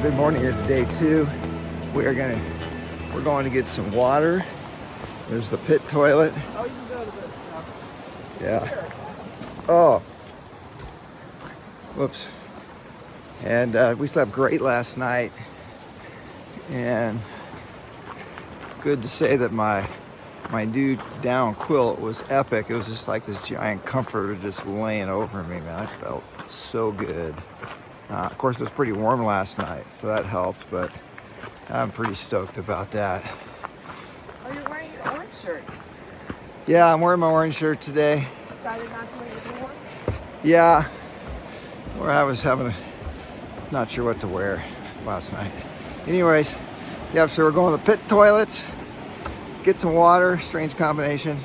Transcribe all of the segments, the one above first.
Good morning. It's day 2. We're going to get some water. There's the pit toilet. Oh, you can go to this. Yeah. Oh. Whoops. And we slept great last night. And good to say that my new down quilt was epic. It was just like this giant comforter just laying over me, man. I felt so good. Of course, it was pretty warm last night, so that helped, but I'm pretty stoked about that. Oh, you're wearing your orange shirt. Yeah, I'm wearing my orange shirt today. Decided not to wear your blue one? Yeah, or I was not sure what to wear last night. Anyways, yeah, so we're going to the pit toilets, get some water, strange combination,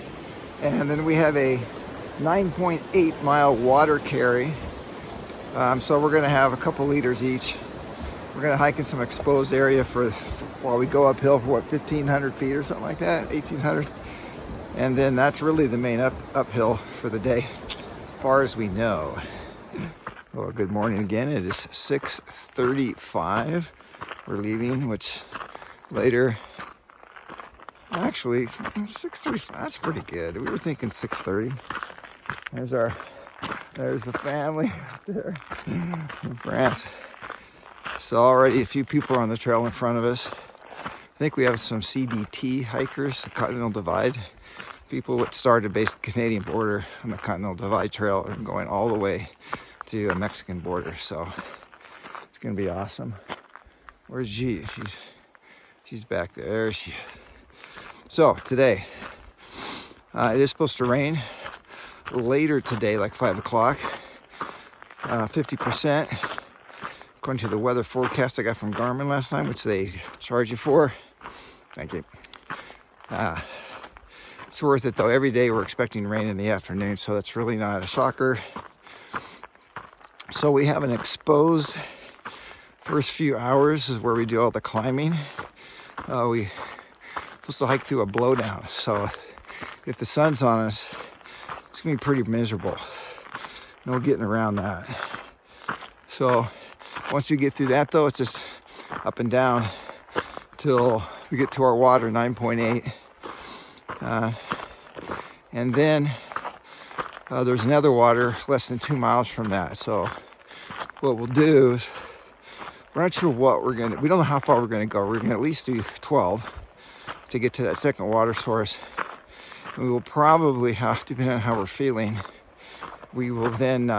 and then we have a 9.8 mile water carry. So we're gonna have a couple liters each. We're gonna hike in some exposed area while we go uphill for 1,500 feet or something like that, 1,800. And then that's really the main uphill for the day, as far as we know. Well, good morning again. It is 6:35. We're leaving, which later, actually 6:35. That's pretty good. We were thinking 6:30. There's the family out there in France. So already a few people are on the trail in front of us. I think we have some CDT hikers, the Continental Divide. People that started based Canadian border on the Continental Divide Trail and going all the way to a Mexican border. So it's gonna be awesome. Where's G? She's back there. There she is. So today, it is supposed to rain later today, like 5 o'clock. 50%, according to the weather forecast I got from Garmin last night, which they charge you for. Thank you. It's worth it though. Every day we're expecting rain in the afternoon, so that's really not a shocker. So we have an exposed first few hours is where we do all the climbing. We supposed to hike through a blowdown, so if the sun's on us, it's gonna be pretty miserable. No getting around that. So once we get through that though, it's just up and down till we get to our water, 9.8. And then there's another water less than 2 miles from that. So what we'll do is, we're not sure what we don't know how far we're gonna go. We're gonna at least do 12 to get to that second water source. And we will probably have, depending on how we're feeling, we will then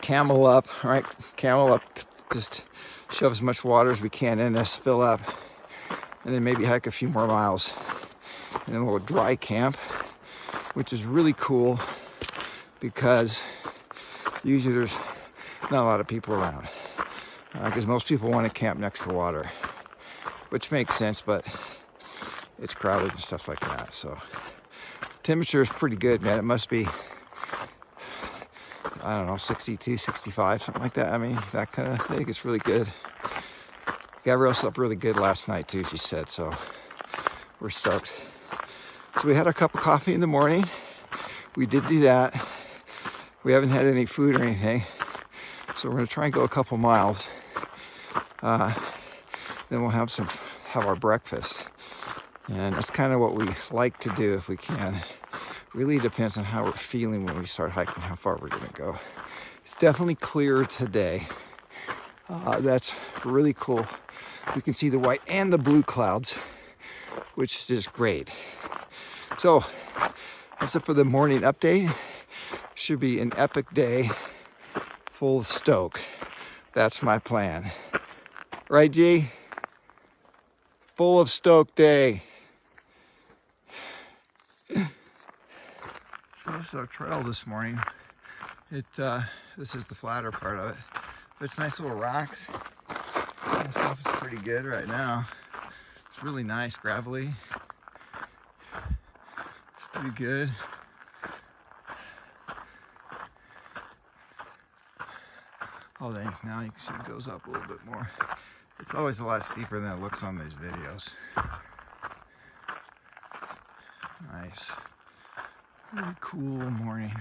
camel up, right? Camel up, just shove as much water as we can in us, fill up, and then maybe hike a few more miles. And then we'll dry camp, which is really cool because usually there's not a lot of people around. Because most people want to camp next to water, which makes sense, but it's crowded and stuff like that. So temperature is pretty good, man. It must be, I don't know, 62, 65, something like that. I mean, that kind of thing. It's really good. Gabrielle slept really good last night too, she said, so we're stoked. So we had a cup of coffee in the morning. We did do that. We haven't had any food or anything, so we're gonna try and go a couple miles. Then we'll have our breakfast. And that's kind of what we like to do if we can. Really depends on how we're feeling when we start hiking, how far we're gonna go. It's definitely clearer today. That's really cool. You can see the white and the blue clouds, which is just great. So that's it for the morning update. Should be an epic day full of stoke. That's my plan. Right, G? Full of stoke day. So this is our trail this morning. This is the flatter part of it. But it's nice little rocks. This stuff is pretty good right now. It's really nice, gravelly. It's pretty good. Oh, dang, now you can see it goes up a little bit more. It's always a lot steeper than it looks on these videos. Nice. Really cool morning.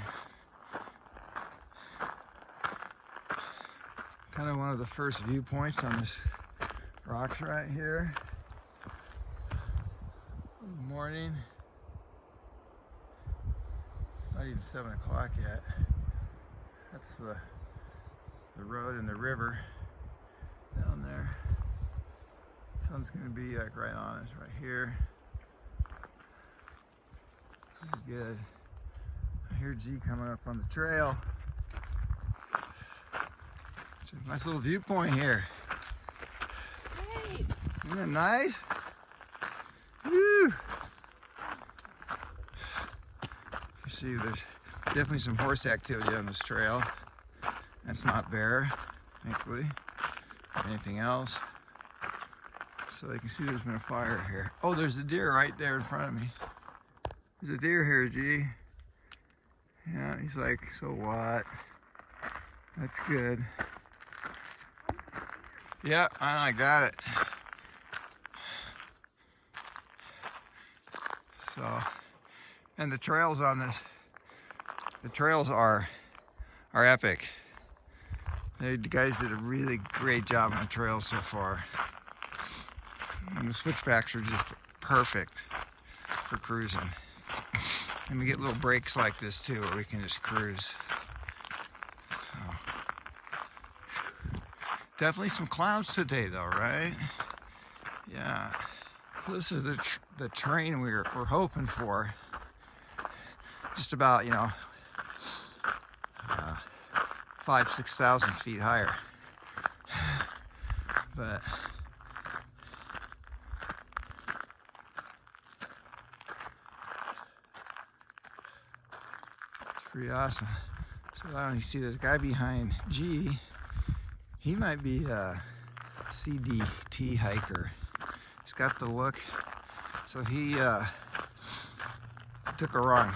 Kind of one of the first viewpoints on this rocks right here. Good morning. It's not even 7 o'clock yet. That's the road and the river down there. Sun's gonna be like right on us right here. Pretty good. I hear G coming up on the trail. Nice little viewpoint here. Nice. Isn't that nice? Woo! You see, there's definitely some horse activity on this trail. That's not bear, thankfully, or anything else. So you can see there's been a fire here. Oh, there's a deer right there in front of me. There's a deer here, G. Yeah, he's like, so what? That's good. Yeah, I got it. So, and the trails on this, the trails are epic. The guys did a really great job on the trails so far. And the switchbacks are just perfect for cruising. And we get little breaks like this too, where we can just cruise. Definitely some clouds today though, right? Yeah. So this is the terrain we're hoping for. Just about, 5,000-6,000 feet higher. But it's pretty awesome. So I don't see this guy behind G. He might be a CDT hiker. He's got the look. So he took a wrong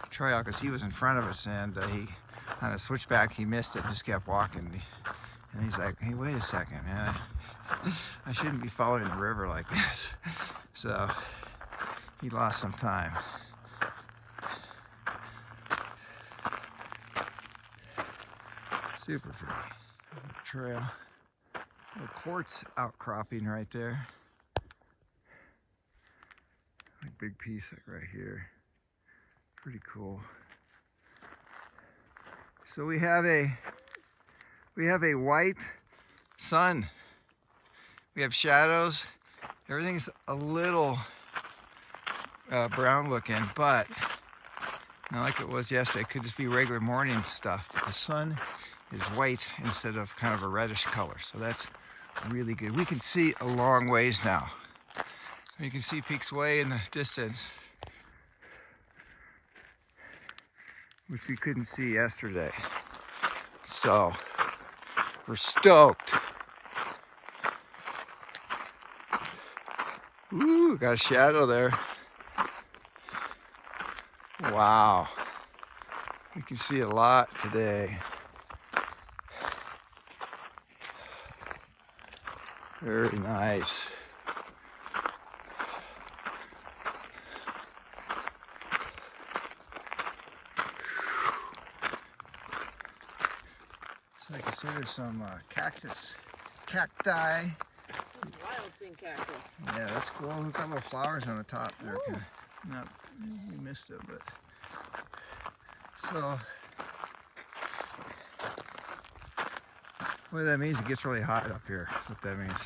trail because he was in front of us, and he on a switchback he missed it and just kept walking. And he's like, hey, wait a second, man. I shouldn't be following the river like this. So he lost some time. Super pretty. Trail. Little quartz outcropping right there. Like big piece like right here. Pretty cool. So we have a white sun. We have shadows. Everything's a little brown looking, but not like it was yesterday. It could just be regular morning stuff. But the sun is white instead of kind of a reddish color. So that's really good. We can see a long ways now. You can see peaks way in the distance, which we couldn't see yesterday. So we're stoked. Ooh, got a shadow there. Wow. We can see a lot today. Very nice. So I can see there's some cacti. Wild thing cactus. Yeah, that's cool. Look at little flowers on the top there. Not, you missed it, but so what that means, it gets really hot up here. That's what that means.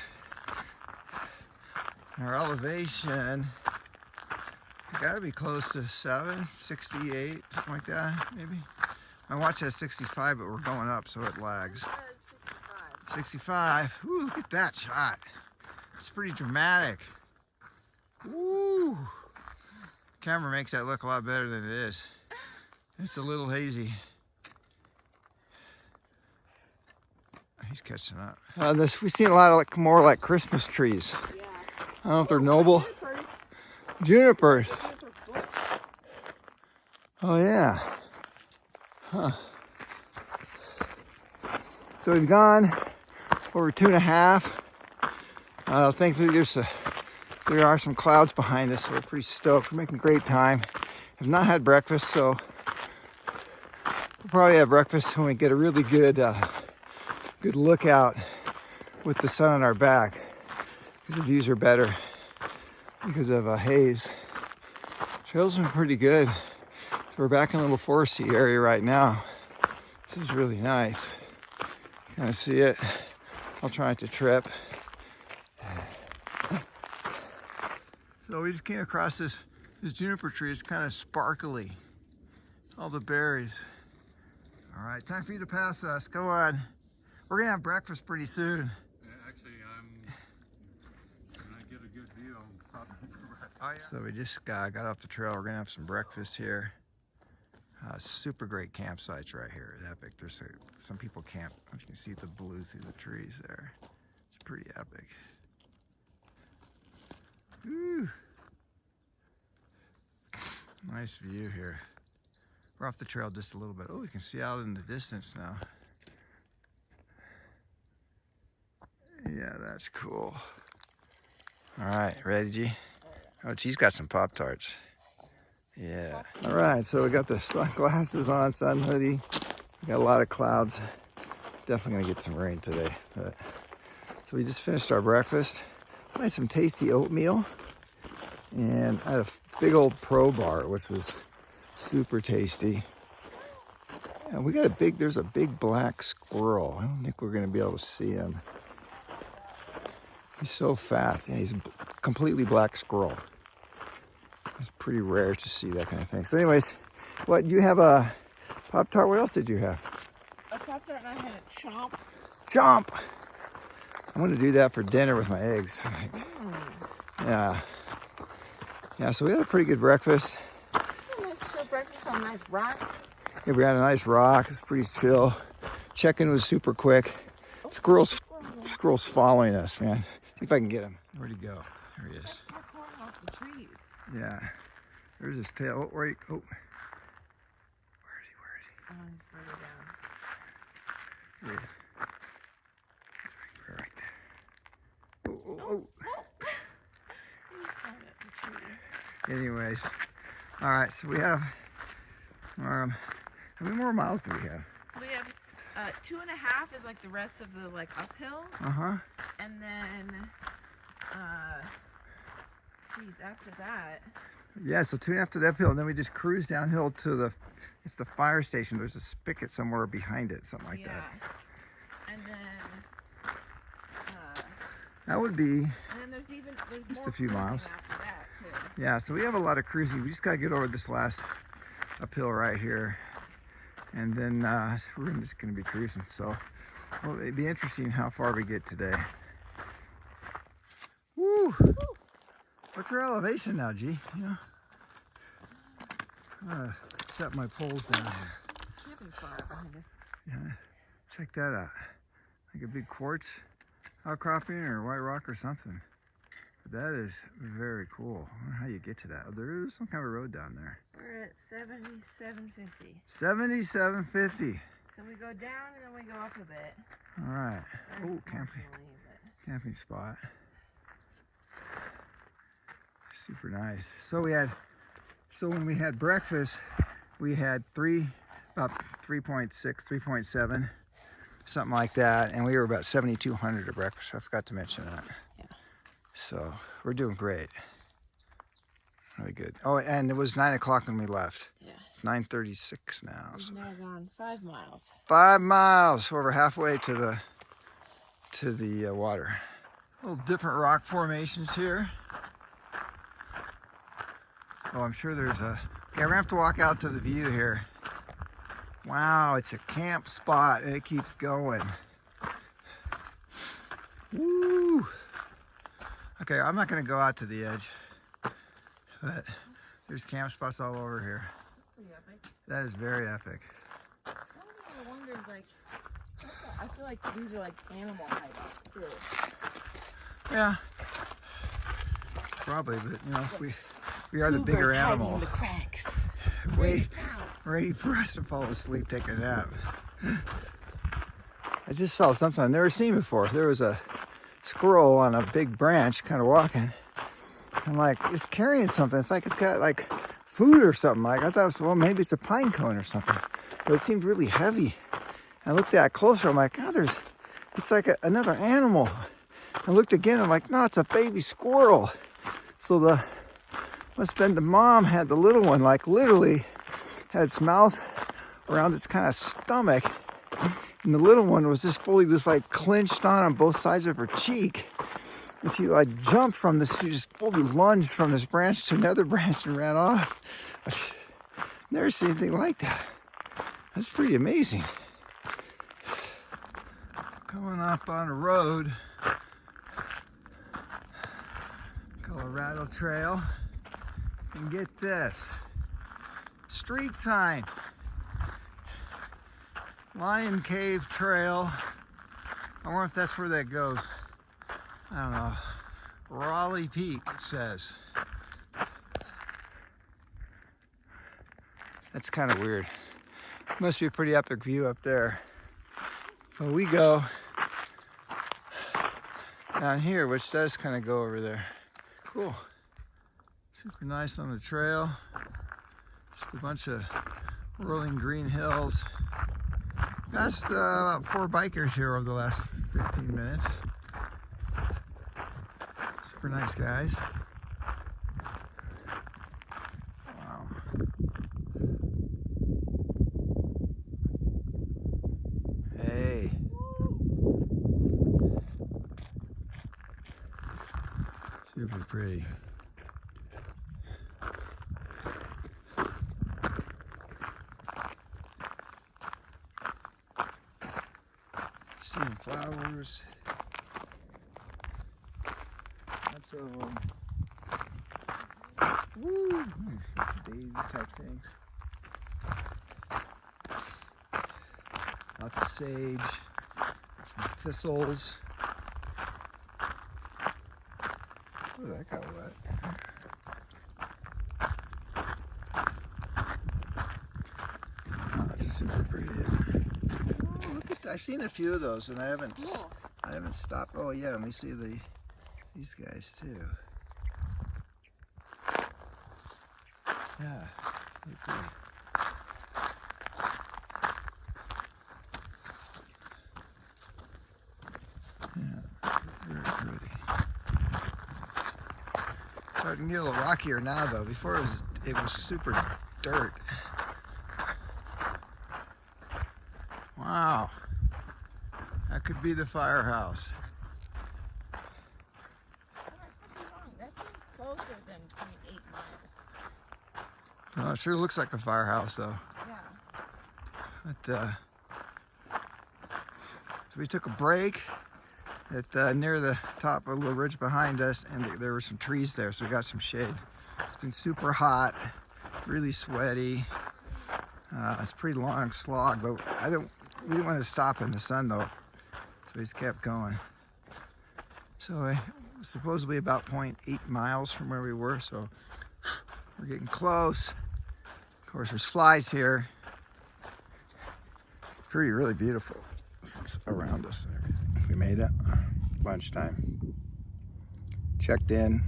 Our elevation, we gotta be close to 68, something like that, maybe. My watch has 65, but we're going up, so it lags. 65. Ooh, look at that shot. It's pretty dramatic. Ooh. Camera makes that look a lot better than it is. It's a little hazy. He's catching up. We've seen a lot of more like Christmas trees. Yeah. I don't know if they're noble. Junipers. Oh yeah. Huh. So we've gone over 2.5. Thankfully there are some clouds behind us, so we're pretty stoked. We're making great time. Have not had breakfast, so we'll probably have breakfast when we get a really good good lookout with the sun on our back because the views are better because of haze. Trails been pretty good. So we're back in a little foresty area right now. This is really nice. Kind of see it. I'll try not to trip. So we just came across this juniper tree. It's kind of sparkly. All the berries. All right, time for you to pass us. Go on. We're gonna have breakfast pretty soon. Actually, when I get a good view, I'm stopping for breakfast. Oh, yeah. So we just got off the trail. We're gonna have some breakfast here. Super great campsites right here. It's epic. There's some people camp. You can see the blue through the trees there. It's pretty epic. Woo. Nice view here. We're off the trail just a little bit. Oh, we can see out in the distance now. Yeah, that's cool. All right, ready, G? Oh, G's got some Pop-Tarts. Yeah. All right, so we got the sunglasses on, sun hoodie. We got a lot of clouds. Definitely gonna get some rain today. So we just finished our breakfast. I had some tasty oatmeal, and I had a big old Pro Bar, which was super tasty. And we got there's a big black squirrel. I don't think we're gonna be able to see him. He's so fast. Yeah, he's a completely black squirrel. It's pretty rare to see that kind of thing. So anyways, you have a Pop-Tart? What else did you have? A Pop-Tart, and I had a chomp. Chomp! I'm gonna do that for dinner with my eggs. Yeah. Yeah, so we had a pretty good breakfast. Nice chill breakfast on a nice rock. Yeah, we had a nice rock. It's pretty chill. Check-in was super quick. Squirrel's following us, man. See if I can get him. Where'd he go? There he is. They're calling off the trees. Yeah. There's his tail. Oh, wait. Oh. Where is he? Oh, he's further down. There he is. That's right there. Oh. He's climbing up the tree. Anyways. All right, so we have, how many more miles do we have? So we have 2.5 is like the rest of the uphill. Uh-huh. And then, after that. Yeah, so 2.5 to the uphill, and then we just cruise downhill to it's the fire station. There's a spigot somewhere behind it, something like that. And then, That would be and then there's just more a few cruising miles. after that too. Yeah, so we have a lot of cruising. We just gotta get over this last uphill right here, and then we're just gonna be cruising. So, well, it'd be interesting how far we get today. Woo! What's our elevation now, G? You know, set my poles down here. Camping spot right behind us. Yeah, check that out. Like a big quartz outcropping or white rock or something. But that is very cool. I wonder how you get to that. There is some kind of road down there. We're at 7750. 7750. So we go down and then we go up a bit. All right. Oh, Unfortunately, camping spot. Super nice. So when we had breakfast, we had about 3.6, 3.7, something like that, and we were about 7,200 at breakfast. I forgot to mention that. Yeah. So we're doing great. Really good. Oh, and it was 9 o'clock when we left. Yeah. It's 9:36 now. We've So now gone 5 miles. 5 miles. We're over halfway to the water. Little different rock formations here. Oh, I'm sure there's yeah, we're gonna have to walk out to the view here. Wow, it's a camp spot. It keeps going. Woo! Okay, I'm not gonna go out to the edge, but there's camp spots all over here. Pretty epic. That is very epic. One thing I wonder is I feel like these are animal hideouts too. Yeah, probably, but you know, we are the bigger animal. Hiding in the cracks. Ready for us to fall asleep, take a nap. I just saw something I've never seen before. There was a squirrel on a big branch, kind of walking. I'm like, it's carrying something. It's like it's got food or something. I thought it was, well, maybe it's a pine cone or something. But it seemed really heavy. And I looked at it closer. I'm like, oh, there's it's like another animal. I looked again, I'm like, no, it's a baby squirrel. So must have been the mom had the little one, like literally had its mouth around its kind of stomach. And the little one was just fully just like clenched on both sides of her cheek. And she like jumped from this, she just fully lunged from this branch to another branch and ran off. Never seen anything like that. That's pretty amazing. Coming up on a road, Colorado Trail, and get this, street sign, Lion Cave Trail. I wonder if that's where that goes. I don't know. Raleigh Peak, it says. That's kind of weird. Must be a pretty epic view up there. But we go down here, which does kind of go over there. Cool. Super nice on the trail. Just a bunch of rolling green hills. Passed about 4 bikers here over the last 15 minutes. Super nice guys. Wow. Hey. Super pretty. Seeing flowers. Lots of them. Woo! Daisy type things. Lots of sage. Some thistles. Ooh, that got wet. Oh, that's super pretty. Oh, look at that. I've seen a few of those, and I haven't stopped. Oh yeah, let me see these guys too. Yeah, pretty pretty. Yeah, very pretty. Starting to get a little rockier now though. Before it was super dirt. Wow. That could be the firehouse. That seems closer than 0.8 miles. Oh, it sure looks like a firehouse though. Yeah. But, so we took a break at near the top of a little ridge behind us, and there were some trees there, so we got some shade. It's been super hot, really sweaty. It's a pretty long slog, but we didn't want to stop in the sun though, so we just kept going. So supposedly about 0.8 miles from where we were, so we're getting close. Of course, there's flies here. Pretty, really beautiful around us and everything. We made it. Lunchtime. Checked in.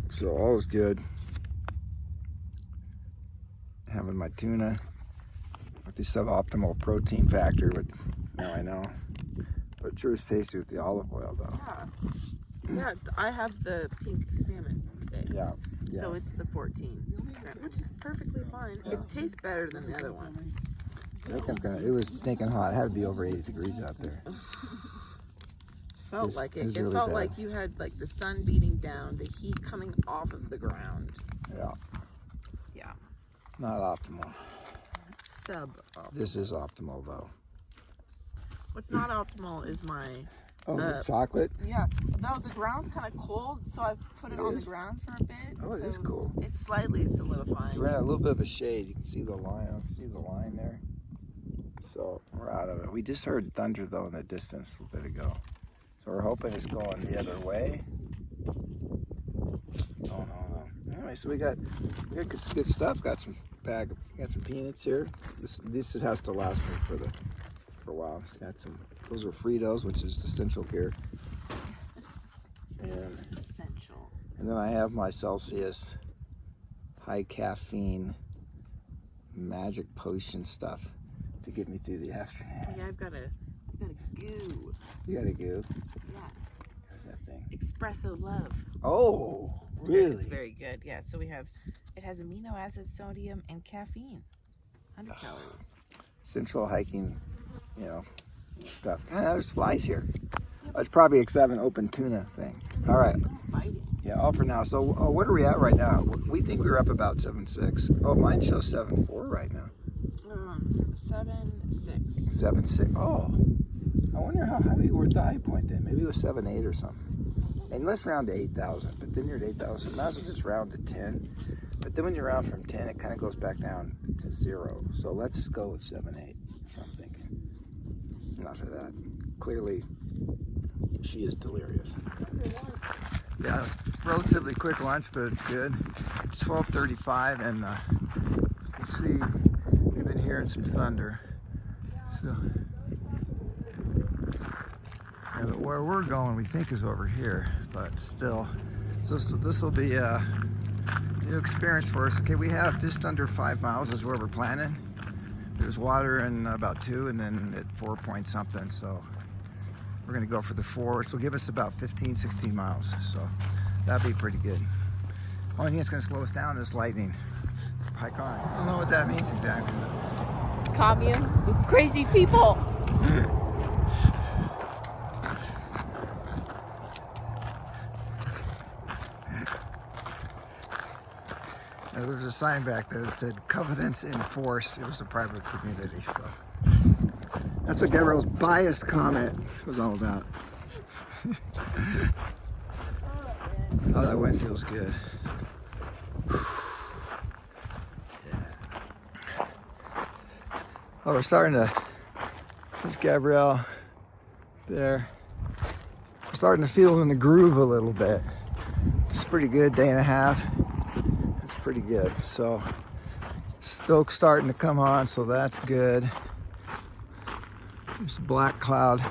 So all is good. Having my tuna with the suboptimal protein factor, which now I know. But it sure is tasty with the olive oil though. Yeah. Yeah, I have the pink salmon today. Yeah. So it's the 14, which is perfectly fine. Yeah. It tastes better than the other one. I think it was stinking hot. It had to be over 80 degrees out there. Felt like it. It's It really felt bad. like you had like the sun beating down, the heat coming off of the ground. Yeah. Yeah. Not optimal. Suboptimal. This is optimal though. What's not optimal is my The chocolate? yeah. Though the ground's kind of cold, so I've put it on the ground for a bit. Oh, it so is cool. It's slightly solidifying. We're in a little bit of a shade. You can see the line. See the line there? So we're out of it. We just heard thunder though in the distance a bit ago. So we're hoping it's going the other way. Oh no. Anyway, so we got some good stuff. Got some peanuts here. This has to last me for a while. It's got those are Fritos, which is essential here. And Essential. And then I have my Celsius high caffeine magic potion stuff to get me through the afternoon. Yeah, I've got to goo. You got a goo? Yeah. Here's that thing. Espresso Love. Oh, really? It's very good. Yeah. So we have, it has amino acids, sodium, and caffeine. 100 calories. Central hiking, you know, stuff. Ah, there's flies here. It's probably because I have an open tuna thing. All right. Biting. Yeah, all for now. So what are we at right now? We think we were up about 7.6. Oh, mine shows 7.4 right now. 7.6. 7.6. Oh, I wonder how high we were at the high point then. Maybe it was 7.8 or something. And let's round to 8,000. But then you're at 8,000. Might as well just round to 10. But then when you round from 10, it kind of goes back down to 0. So let's just go with 7.8. That's what I'm thinking. Enough of that. Clearly, she is delirious. Yeah, it's relatively quick lunch, but good. It's 12:35, and you can see we've been hearing some thunder. So, yeah, but where we're going, we think is over here, but still. So this will be a new experience for us. Okay, we have just under 5 miles is where we're planning. There's water in about 2, and then at 4 point something. So we're gonna go for the 4, which will give us about 15, 16 miles. So that'd be pretty good. Only thing that's gonna slow us down is lightning. Hike on. I don't know what that means exactly. Commune with crazy people. Now, there's a sign back there that said covenants enforced. It was a private community, so that's what Gabrielle's biased comment was all about. Oh, that wind feels good. Oh, we're starting to, there's Gabrielle there. We're starting to feel in the groove a little bit. It's pretty good, day and a half. It's pretty good. So, stoke's starting to come on, so that's good. There's a black cloud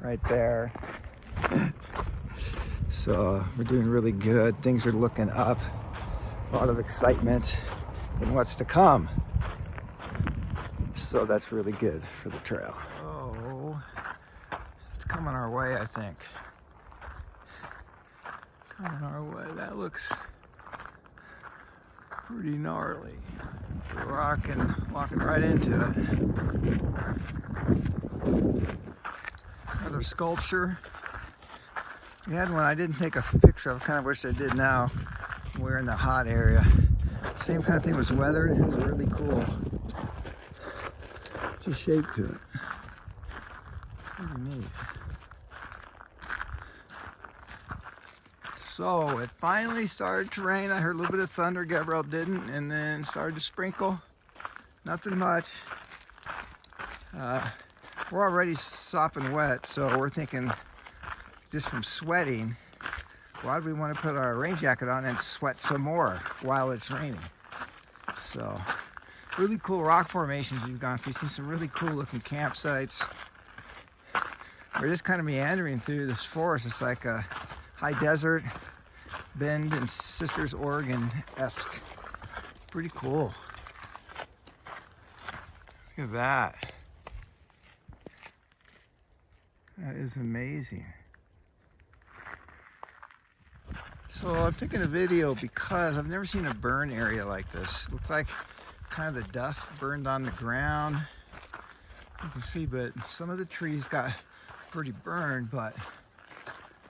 right there. So, we're doing really good. Things are looking up. A lot of excitement in what's to come. So that's really good for the trail. Oh, it's coming our way, I think. Coming our way. That looks pretty gnarly. We're walking right into it. Another sculpture. We had one I didn't take a picture of. Kind of wish I did now. We're in the hot area. Same kind of thing was weathered. It was really cool. Just shape to it. Pretty neat. So it finally started to rain. I heard a little bit of thunder. Gabrielle didn't, and then started to sprinkle. Nothing much. We're already sopping wet, so we're thinking just from sweating, why do we want to put our rain jacket on and sweat some more while it's raining? So. Really cool rock formations you've gone through. Seen some really cool looking campsites. We're just kind of meandering through this forest. It's like a high desert, Bend and Sisters, Oregon-esque. Pretty cool. Look at that. That is amazing. So I'm taking a video because I've never seen a burn area like this. Looks like kind of the duff burned on the ground. You can see, but some of the trees got pretty burned, but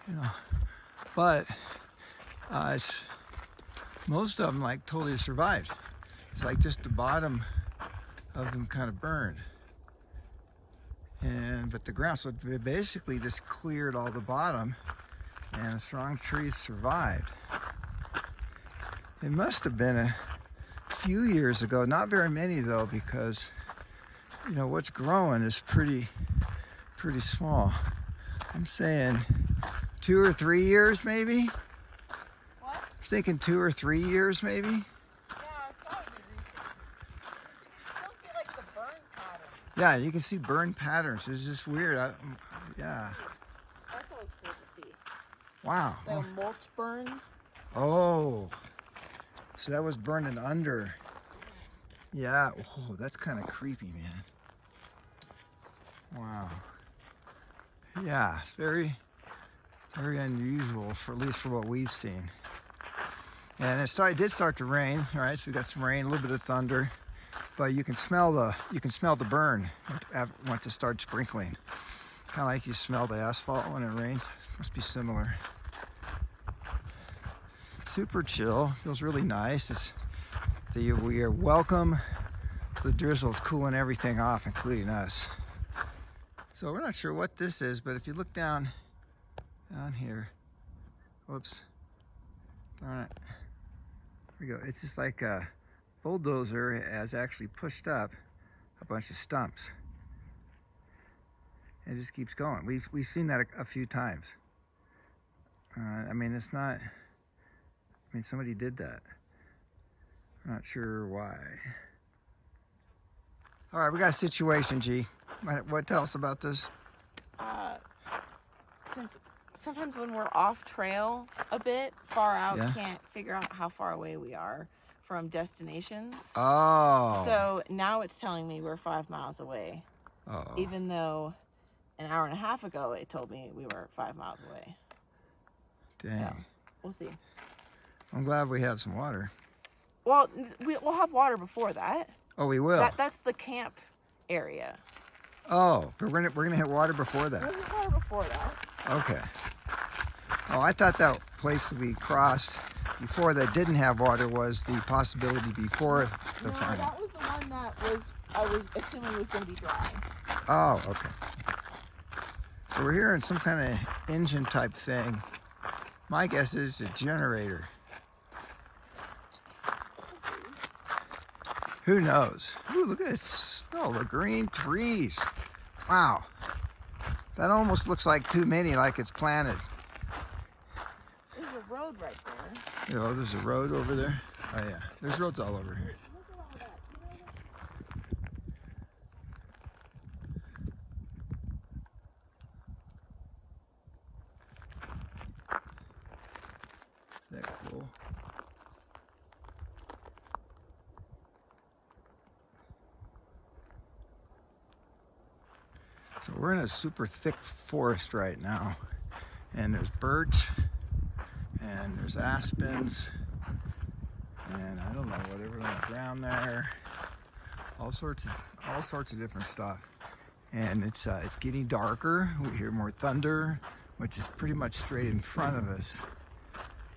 you know, it's most of them like totally survived. It's like just the bottom of them kind of burned, but the ground, so it basically just cleared all the bottom, and the strong trees survived. It must have been a few years ago, not very many though, because you know what's growing is pretty small. I'm saying 2 or 3 years maybe. What? I'm thinking 2 or 3 years maybe. Yeah, it's probably recent. You don't see like the burn pattern. Yeah, you can see burn patterns. It's just weird. Yeah. That's always cool to see. Wow. Like a mulch burn. Oh. So that was burning under. Yeah. Oh, that's kind of creepy, man. Wow. Yeah, it's very, very unusual for at least for what we've seen. And it did start to rain, all right? So we got some rain, a little bit of thunder, but you can smell the burn once it starts sprinkling. Kind of like you smell the asphalt when it rains. Must be similar. Super chill. Feels really nice. We are welcome. The drizzle is cooling everything off, including us. So we're not sure what this is, but if you look down here, whoops, darn it. There we go. It's just like a bulldozer has actually pushed up a bunch of stumps. It just keeps going. We've seen that a few times. I mean, it's not. I mean, somebody did that. I'm not sure why. All right, we got a situation, G. What tell us about this? Since sometimes when we're off trail a bit, far out, Yeah. can't figure out how far away we are from destinations. Oh. So now it's telling me we're 5 miles away, Oh. even though an hour and a half ago it told me we were 5 miles away. Dang. So we'll see. I'm glad we have some water. Well, we'll have water before that. Oh, we will. That's the camp area. Oh, but we're gonna hit water before that. We'll have water before that. Okay. Oh, I thought that place we crossed before that didn't have water was the possibility before the No, final. that was the one that I was assuming was going to be dry. Oh, okay. So we're hearing some kind of engine type thing. My guess is a generator. Who knows? Ooh, look at this. Oh, the green trees. Wow. That almost looks like too many, like it's planted. There's a road right there. Oh, there's a road over there. Oh, yeah. There's roads all over here. Look at all that. Is that cool? So we're in a super thick forest right now, and there's birch, and there's aspens, and I don't know, whatever on the ground there, all sorts of different stuff. And it's getting darker. We hear more thunder, which is pretty much straight in front of us.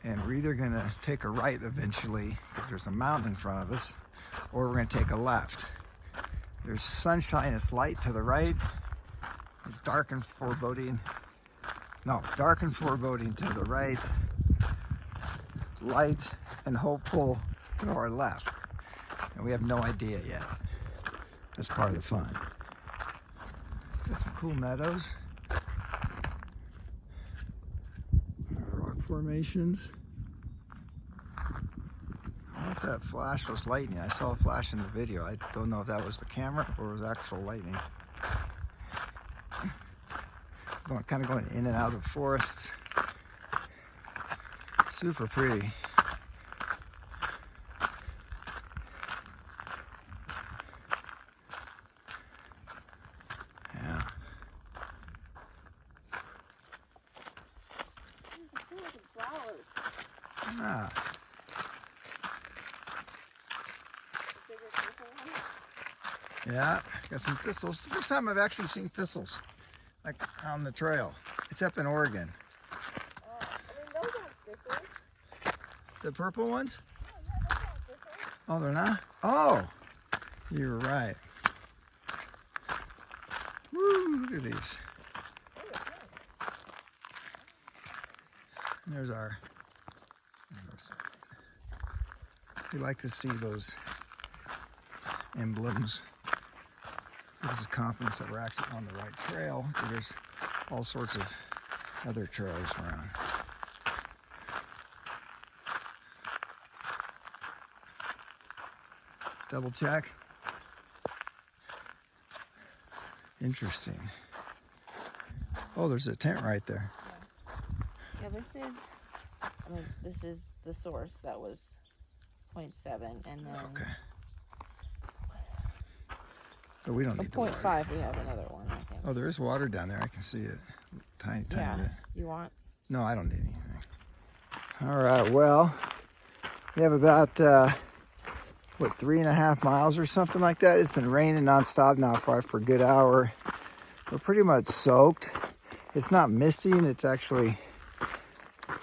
And we're either gonna take a right eventually, because there's a mountain in front of us, or we're gonna take a left. There's sunshine, it's light to the right. It's dark and foreboding. No, dark and foreboding to the right. Light and hopeful to our left. And we have no idea yet. That's part of the fun. Got some cool meadows. Rock formations. I thought that flash was lightning. I saw a flash in the video. I don't know if that was the camera or it was actual lightning. Kind of going in and out of forests. Super pretty. Yeah. Ah. Yeah, got some thistles. First time I've actually seen thistles, like on the trail. It's up in Oregon. I mean, those aren't thistles. The purple ones? Oh, yeah, those aren't thistles. Oh, they're not? Oh, you're right. Woo, look at these. There's our sign. We like to see those emblems. Gives us confidence that we're actually on the right trail, because there's all sorts of other trails around. Double check. Interesting. Oh, there's a tent right there. Yeah, this is the source that was 0.7, and then Okay. But we don't a need the water. 0.5 we have another one, I think. Oh, there is water down there. I can see it. tiny Yeah. bit. You want? No, I don't need anything. All right, well, we have about, 3.5 miles or something like that. It's been raining nonstop now for a good hour. We're pretty much soaked. It's not misty, and it's actually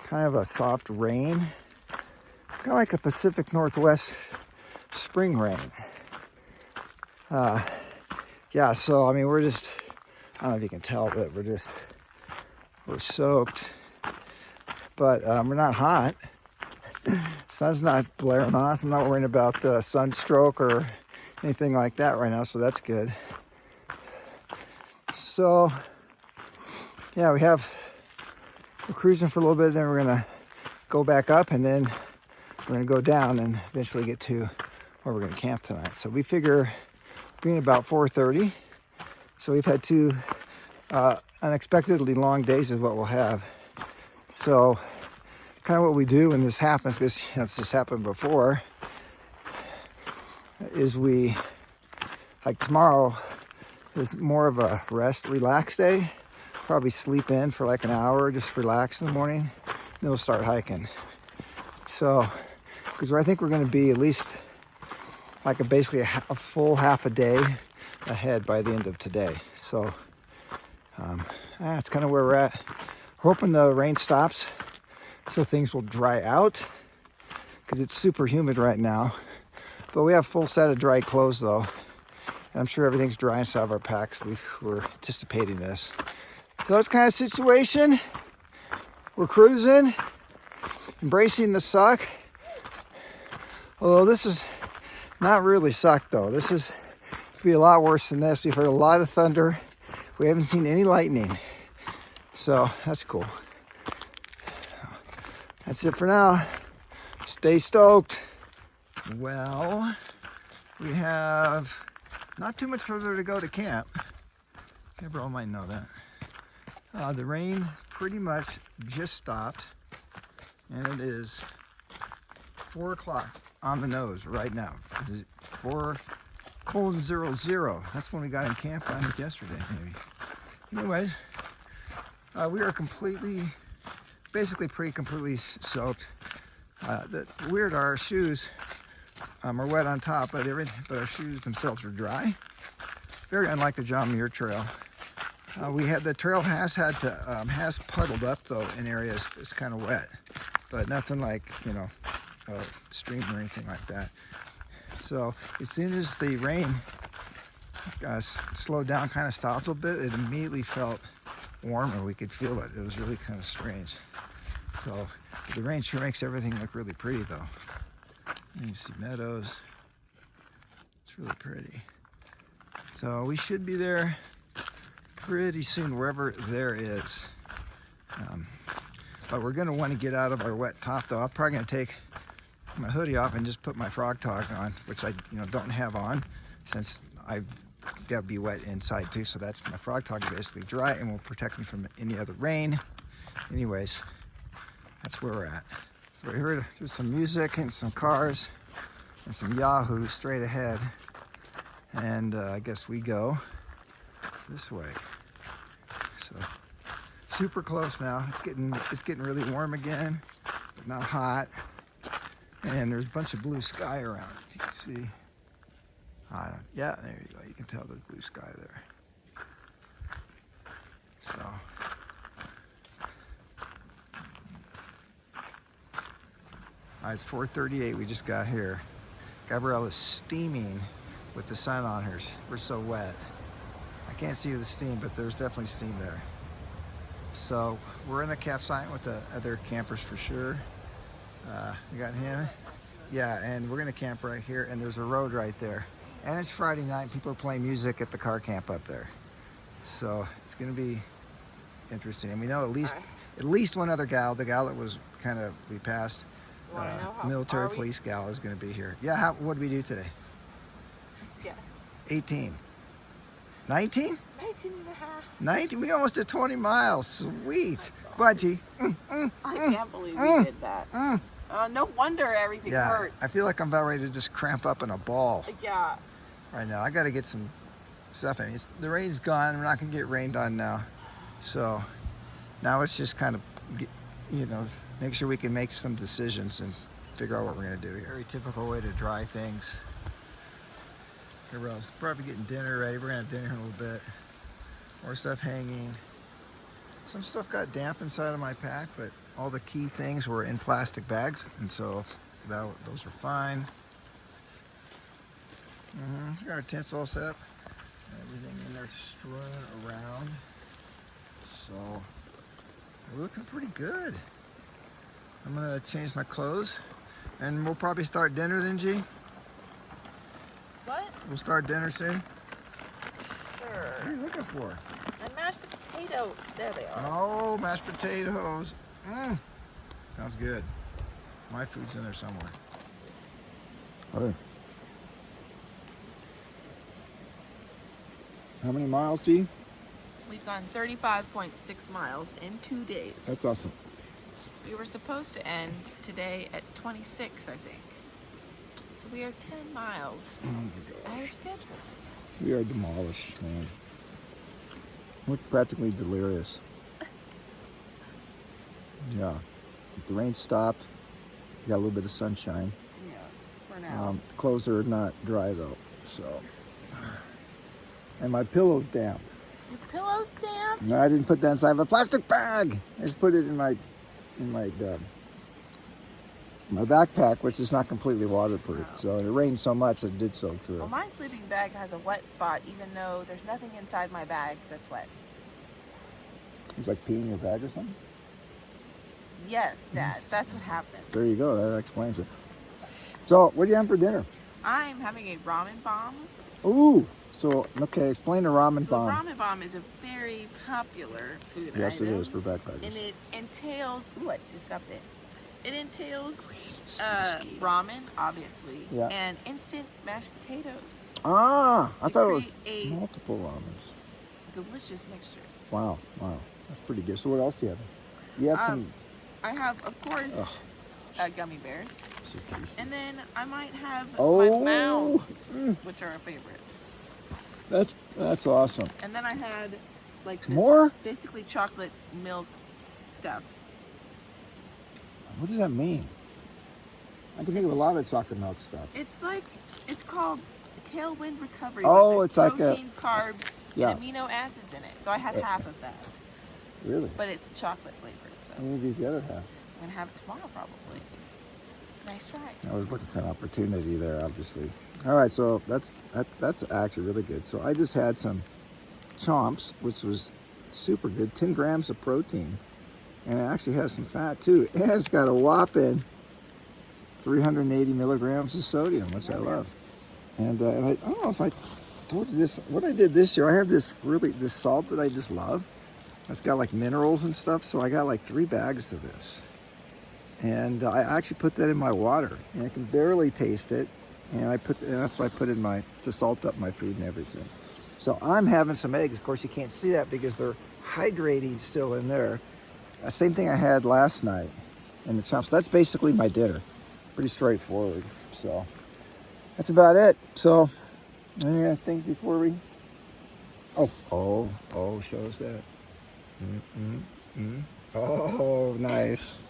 kind of a soft rain. Kind of like a Pacific Northwest spring rain. Yeah, so, I mean, we're just, I don't know if you can tell, but we're soaked. But we're not hot. Sun's not blaring on us. I'm not worrying about sunstroke or anything like that right now, so that's good. So, yeah, we're cruising for a little bit, then we're gonna go back up, and then we're gonna go down and eventually get to where we're gonna camp tonight. So we figure being about 4:30. So we've had two unexpectedly long days is what we'll have. So kind of what we do when this happens, because this has happened before, is we, like tomorrow is more of a relax day. Probably sleep in for like an hour, just relax in the morning, then we'll start hiking. So, because I think we're going to be at least like basically a full half a day ahead by the end of today. So that's kind of where we're at. We're hoping the rain stops so things will dry out, because it's super humid right now. But we have a full set of dry clothes though, and I'm sure everything's dry inside of our packs. We're anticipating this. So that's kind of situation. We're cruising, embracing the suck. Although this is not really suck though. This is could be a lot worse than this. We've heard a lot of thunder. We haven't seen any lightning. So that's cool. That's it for now. Stay stoked. Well, we have not too much further to go to camp. Gabrielle might know that. The rain pretty much just stopped, and it is 4 o'clock on the nose right now. This is 4:00. That's when we got in camp, I think yesterday maybe. Anyways, we are basically completely soaked. Our shoes are wet on top, but our shoes themselves are dry. Very unlike the John Muir Trail. The trail has puddled up though in areas that's kind of wet, but nothing like, a stream or anything like that. So as soon as the rain slowed down, kind of stopped a little bit, it immediately felt warmer. We could feel it. It was really kind of strange. So the rain sure makes everything look really pretty though. You can see meadows. It's really pretty. So we should be there pretty soon, wherever there is. But we're gonna want to get out of our wet top though. I'm probably gonna take my hoodie off and just put my frog tog on, which I don't have on, since I've got to be wet inside too. So that's my frog tog, basically dry and will protect me from any other rain. Anyways, that's where we're at. So we heard there's some music and some cars and some Yahoo straight ahead, and I guess we go this way. So super close now. It's getting really warm again, but not hot. And there's a bunch of blue sky around, if you can see. Yeah, there you go. You can tell there's blue sky there. So. It's 4:38. We just got here. Gabrielle is steaming with the sun on her. We're so wet. I can't see the steam, but there's definitely steam there. So we're in a campsite with the other campers for sure. We got him. Yeah, and we're gonna camp right here, and there's a road right there. And it's Friday night, and people are playing music at the car camp up there. So it's gonna be interesting. And we know at least one other gal, the gal that was we passed, military police gal is gonna be here. Yeah, what did we do today? Yeah. 18. 19? 19 and a half. 19? We almost did 20 miles. Sweet. Budgie. I can't believe we did that. No wonder everything hurts. I feel like I'm about ready to just cramp up in a ball. Yeah. Right now. I got to get some stuff in. The rain's gone. We're not going to get rained on now. So Now it's just kind of, make sure we can make some decisions and figure out what we're gonna do here. Very typical way to dry things. Gabriel's probably getting dinner ready. We're gonna have dinner in a little bit. More stuff hanging. Some stuff got damp inside of my pack, but all the key things were in plastic bags, and so those are fine. Got our tents all set up. Everything in there strewn around. So we're looking pretty good. I'm gonna change my clothes, and we'll probably start dinner then, G. What? We'll start dinner soon. Sure. What are you looking for? And mashed potatoes. There they are. Oh, mashed potatoes. Sounds good. My food's in there somewhere. Oh. How many miles, G? We've gone 35.6 miles in 2 days. That's awesome. We were supposed to end today at 26, I think. So we are 10 miles Oh my ahead gosh. of schedule. We are demolished, man. We're practically delirious. Yeah. The rain stopped. We got a little bit of sunshine. Yeah, for now. The clothes are not dry though, so. And my pillow's damp. Your pillow's damp? No, I didn't put that inside of a plastic bag. I just put it in my backpack, which is not completely waterproof. Oh. So it rained so much it did soak through. Well, my sleeping bag has a wet spot, even though there's nothing inside my bag that's wet. It's like peeing in your bag or something. Yes, Dad, that's what happened. There you go. That explains it. So, what are you having for dinner? I'm having a ramen bomb. Ooh. So, okay, explain the ramen So bomb. ramen bomb is a very popular food Yes, it item. is for backpackers. And it entails, ooh, I just got it. It entails Whiskey. ramen, obviously, Yeah. and instant mashed potatoes. Ah, I To thought it was create a multiple ramens. delicious mixture. Wow, that's pretty good. So what else do you have? You have some. I have, of course, Ugh. Gummy bears. So tasty. And then I might have Oh. my mounds, Mm. which are a favorite. That's awesome. And then I had like this More? basically chocolate milk stuff. What does that mean? I can think of a lot of chocolate milk stuff. It's called Tailwind Recovery. Oh, but it's there's like a- protein, carbs, Yeah. and amino acids in it. So I had half of that, Really? but it's chocolate flavored. So What is the other half? I'm gonna have it tomorrow probably. Nice try. I was looking for an opportunity there, obviously. All right, so that's actually really good. So I just had some chomps, which was super good, 10 grams of protein, and it actually has some fat too, and it's got a whopping 380 milligrams of sodium, which I love. And I don't know if I told you this. What I did this year, I have this salt that I just love. It's got like minerals and stuff, so I got like 3 bags of this. And I actually put that in my water, and I can barely taste it. And that's why I put in to salt up my food and everything. So I'm having some eggs. Of course, you can't see that because they're hydrating still in there. Same thing I had last night in the chomps. That's basically my dinner. Pretty straightforward. So that's about it. So any other things before we? Oh, show us that. Oh, nice.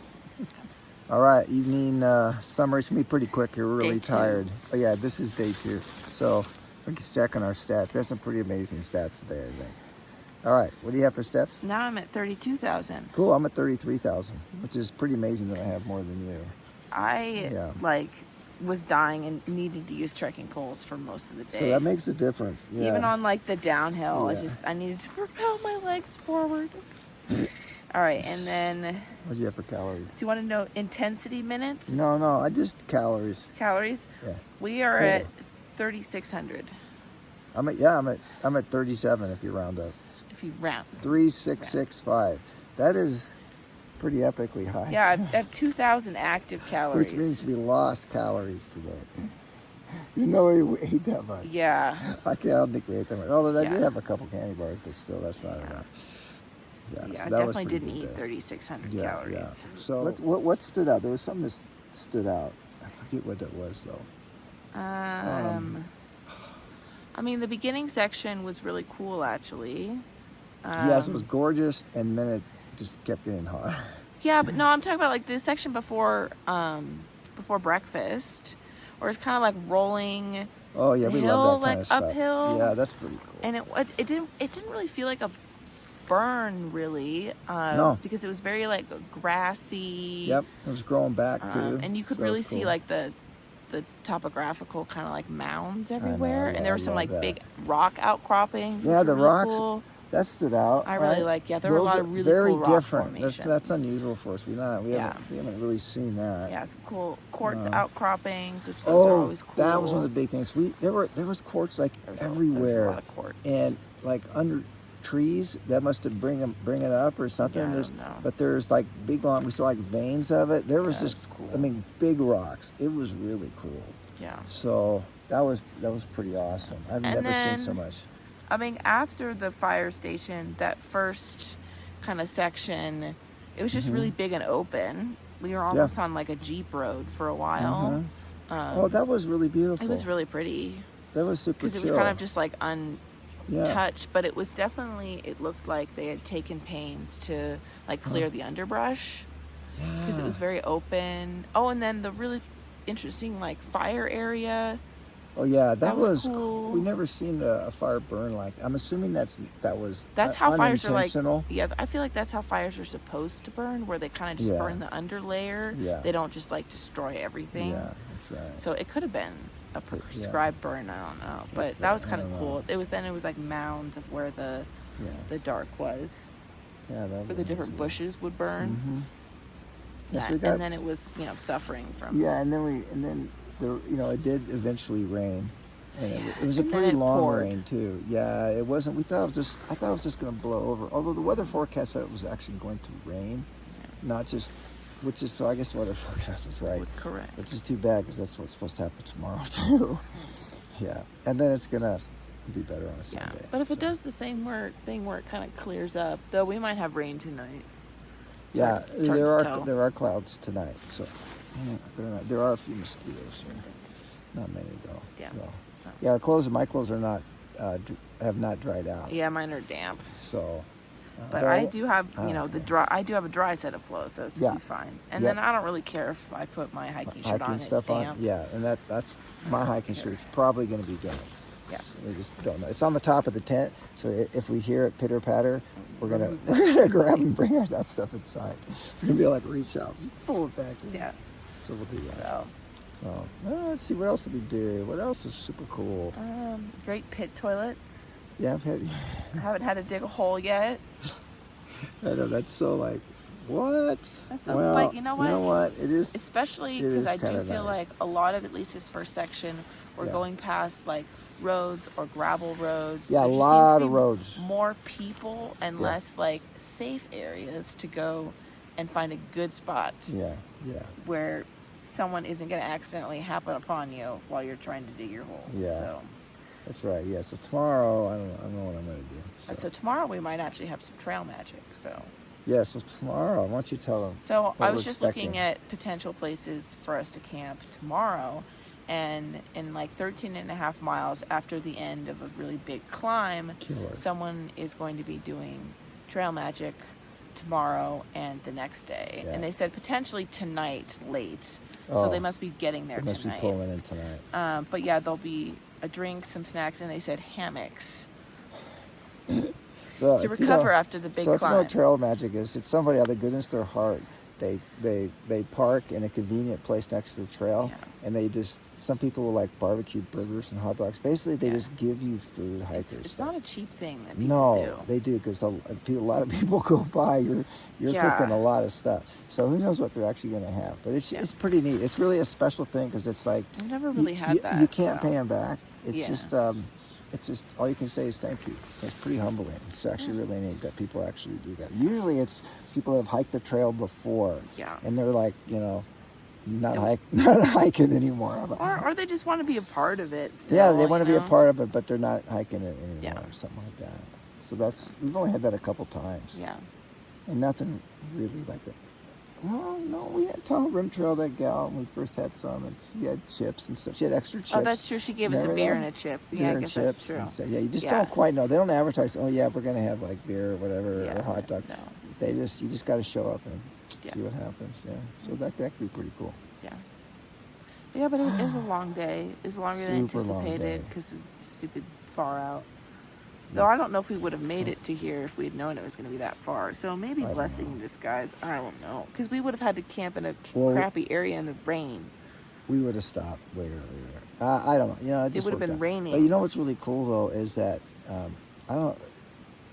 All right, evening summary's gonna be pretty quick. You're really Day 2. tired. Oh yeah, this is day 2. So we can check on our stats. We have some pretty amazing stats today, I think. All right, what do you have for stats? Now I'm at 32,000. Cool, I'm at 33,000, which is pretty amazing that I have more than you. I was dying and needing to use trekking poles for most of the day. So that makes a difference. Yeah. Even on like the downhill, Yeah. I needed to propel my legs forward. All right, and then What do you have for calories? do you want to know intensity minutes? No, I just calories. Calories? Yeah. We are Cool. at 3,600 I'm at 37 if you round up. if you round. 3,665. That is pretty epically high. Yeah, I have 2,000 active calories. Which means we lost calories today. You know we ate that much. Yeah. I don't think we ate that much. Although I Yeah. did have a couple candy bars, but still, that's not enough. Yeah, so I that was definitely pretty didn't good eat day. 3,600 Yeah. calories. So what stood out? There was something that stood out. I forget what that was though. I mean, the beginning section was really cool, actually. Yes, it was gorgeous, and then just kept getting hotter. Yeah, but no, I'm talking about like the section before breakfast, where it's kind of like rolling Oh yeah, the we hill, love that like kind of stuff. uphill. Yeah, that's pretty cool. And it didn't really feel like a burn really, No. because it was very like grassy. Yep, it was growing back too. And you could so that was really see cool. like the topographical kind of like mounds know, everywhere, yeah, and there I were some love like that. big rock outcroppings. Yeah, which the were really rocks cool. that stood out. I really right? like. Yeah, there were a Those lot are of really very cool rock different. That's formations. unusual for us. We haven't really seen that. Yeah, some cool quartz No. outcroppings, which those are always cool. That was one of the big things. There was quartz like There was a everywhere, lot of quartz. and like under trees. That must have bring it up or something. Yeah, I There's, don't know. but there's like big long. We saw like veins of it. There was Yeah, just, it's cool. I mean, big rocks. It was really cool. Yeah. So that was pretty awesome. I've And never seen then- so much. I mean, after the fire station, that first kind of section, it was just really big and open. We were almost on like a Jeep road for a while. Oh, that was really beautiful. It was really pretty That was super because chill. it was kind of just like yeah. untouched, but it was definitely, it looked like they had taken pains to like clear the underbrush because it was very open. Oh, and then the really interesting like fire area. Oh yeah, that was cool. We never seen a fire burn like. I'm assuming that was How fires are like. unintentional. Yeah, I feel like that's how fires are supposed to burn, where they kind of just Yeah. burn the underlayer. Yeah. They don't just like destroy everything. Yeah, that's right. So it could have been a prescribed burn. I don't know, but that was kind of cool. It was like mounds of where the dark was, Yeah, that was where the different amazing. bushes would burn. Mm-hmm. Yes, That- we got. and then it was suffering from. Yeah, and then it did eventually rain, and it was a And then pretty it long poured. rain too. Yeah, it wasn't. I thought it was just going to blow over. Although the weather forecast said it was actually going to rain, not just. So I guess the weather forecast was right. It was correct. Which is too bad because that's what's supposed to happen tomorrow too. Yeah, and then it's gonna be better on a Yeah, Sunday. but if it does the same thing where it kind of clears up, though, we might have rain tonight. Yeah, hard to tell. there are clouds tonight, so there are a few mosquitoes here. Not many though. Yeah. So, Oh. yeah, my clothes are not have not dried out. Yeah, mine are damp. So. But I do have, I don't the care. dry. I do have a dry set of clothes, so it's gonna Yeah. be fine. And Yep. then I don't really care if I put my hiking shirt on. hiking It's stuff on. damp. Yeah, and that's my hiking shirt's probably going to be damp. Yeah. We just don't know. It's on the top of the tent, so if we hear it pitter patter, we're gonna grab and bring that stuff inside. We're gonna be like reach out, and pull it back in. Yeah. So we'll do that. So, So let's see what else did we do. What else is super cool? great pit toilets. Yeah, I've had. I haven't had to dig a hole yet. I know that's so like what? That's so, Well, but you know what? It is. Especially it because is I do kinda feel nice. like a lot of at least this first section, we're Yeah. going past like roads or gravel roads. Yeah, a There just lot seems to of be roads. More people and Yeah. less like safe areas to go and find a good spot Yeah, yeah, where someone isn't going to accidentally happen upon you while you're trying to dig your hole. Yeah. So, that's right. Yeah. So tomorrow, I don't know what I'm gonna do. so tomorrow we might actually have some trail magic. So, Yeah, so tomorrow, why don't you tell them? so What I we're was just expecting. looking at potential places for us to camp tomorrow. And in like 13 and a half miles after the end of a really big climb, Killer. someone is going to be doing trail magic tomorrow and the next day. Yeah. And they said potentially tonight late. Oh. So they must be getting there They must tonight. be pulling in tonight. But yeah, there'll be a drink, some snacks, and they said hammocks So to if you recover know- after the big So if you know climb. what trail magic is, it's somebody out of the goodness of their heart. They park in a convenient place next to the trail, Yeah. and they just, some people will like barbecue burgers and hot dogs. Basically, they Yeah. just give you food, hikers. It's not a cheap thing that people No, do. they do because a lot of people go by. You're Yeah. cooking a lot of stuff, so who knows what they're actually going to have? But it's pretty neat. It's really a special thing because it's like I've never really had that. You can't so. pay them back. It's Yeah. just all you can say is thank you. It's pretty humbling. It's actually really neat that people actually do that. Usually, it's people that have hiked the trail before, Yeah. and they're like, not hiking anymore. Or they just want to be a part of it still. Yeah, they want to you be a know? part of it, but they're not hiking it anymore Yeah. or something like that. So we've only had that a couple times. Yeah. And nothing really like that. Well, no, we had Tahoe Rim Trail, that gal, when we first had some, and she had chips and stuff. She had extra chips. Oh, that's true. She gave us a Remember beer that? and a chip. Beer Yeah, I and guess chips. that's true. And so, yeah, you just Yeah. don't quite know. They don't advertise, oh, yeah, we're going to have like beer or whatever, Yeah, or hot dog. no. you just got to show up and Yeah. see what happens. Yeah. So that could be pretty cool. Yeah. Yeah, but it was a long day. It was longer than Super long anticipated day. because of stupid far out. Yeah. Though I don't know if we would have made it to here if we had known it was going to be that far. So maybe I don't blessing know. in disguise. I don't know. Because we would have had to camp in a Well, crappy area in the rain. We would have stopped way earlier. I don't know. You know, it just would have worked been out. raining. But you know what's really cool though is that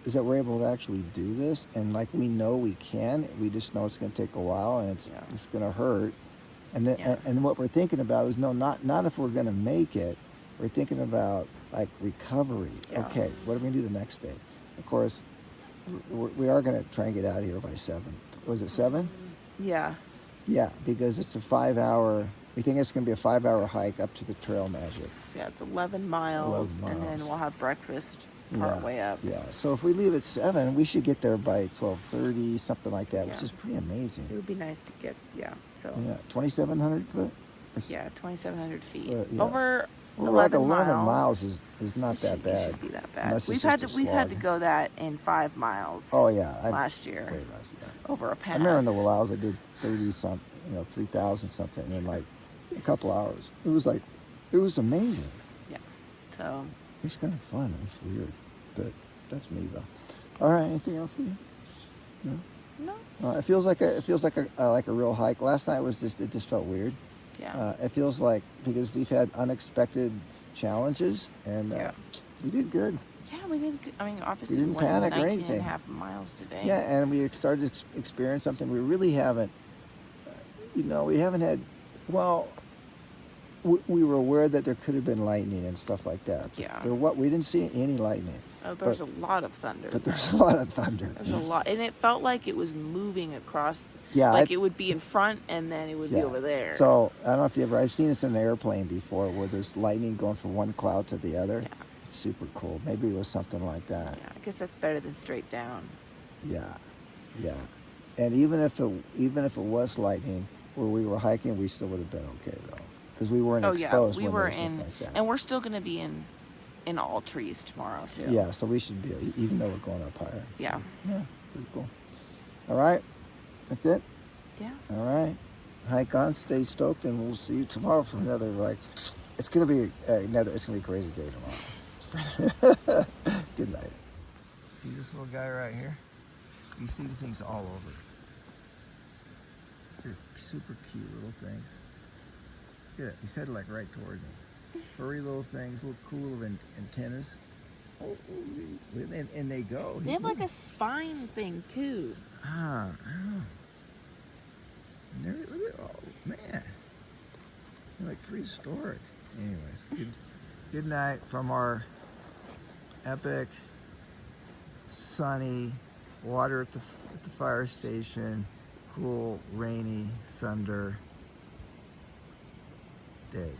is that we're able to actually do this, and like we know we can. We just know it's going to take a while, and it's going to hurt. And then and what we're thinking about is not if we're going to make it. We're thinking about like recovery. Yeah. Okay, what are we going to do the next day? Of course, we are going to try and get out of here by 7. Was it 7? Yeah. Yeah, because it's a 5-hour. We think it's going to be a 5-hour hike up to the Trail Magic. So yeah, it's 11 miles, and then we'll have breakfast part way up. Yeah, so if we leave at 7, we should get there by 12:30, something like that, which Yeah. is pretty amazing. It would be nice to get, so. Yeah, 2,700 foot? Yeah, 2,700 feet. Yeah. Over Well, 11 like 11 miles. miles is not It that should- bad. It should be that bad. Unless it's We've just a had to slog. go that in 5 miles. Oh, yeah. Last year. Way less, yeah. Over a pass. I remember in the Willows I did 30 something, 3,000 something in like a couple hours. It was amazing. Yeah. So. It was kind of fun. It's weird, but that's me though. All right. Anything else for you? No. No. It feels like a real hike. Last night it just felt weird. Yeah. It feels like because we've had unexpected challenges and we did good. Yeah, we did. I mean, obviously, We didn't went panic or 19 anything. and a half miles today. Yeah, and we started to experience something we really haven't. We haven't had. Well, we were aware that there could have been lightning and stuff like that. Yeah. We didn't see any lightning. Oh, there's a lot of thunder. But there's a lot of thunder. There's a lot, and it felt like it was moving across. Yeah, like it would be in front, and then it would be over there. So I don't know if I've seen this in an airplane before, where there's lightning going from one cloud to the other. Yeah. It's super cool. Maybe it was something like that. Yeah, I guess that's better than straight down. Yeah. And even if it was lightning where we were hiking, we still would have been okay though, because we weren't exposed. We when were there was stuff in, like that. and we're still going to be in all trees tomorrow too. Yeah, so we should be, even though we're going up higher. Yeah. So, yeah, pretty cool. All right, that's it. Yeah. All right, hike on, stay stoked, and we'll see you tomorrow for another it's gonna be a crazy day tomorrow. Good night. See this little guy right here? You see these things all over. They're super cute little things. Look at it. He's headed right toward me. Furry little things, little cool little antennas. Oh, and they go. They have like a spine thing too. I don't know. Look at, oh man, they're like prehistoric. Anyways, good night from our epic, sunny, water at the fire station, cool, rainy, thunder day.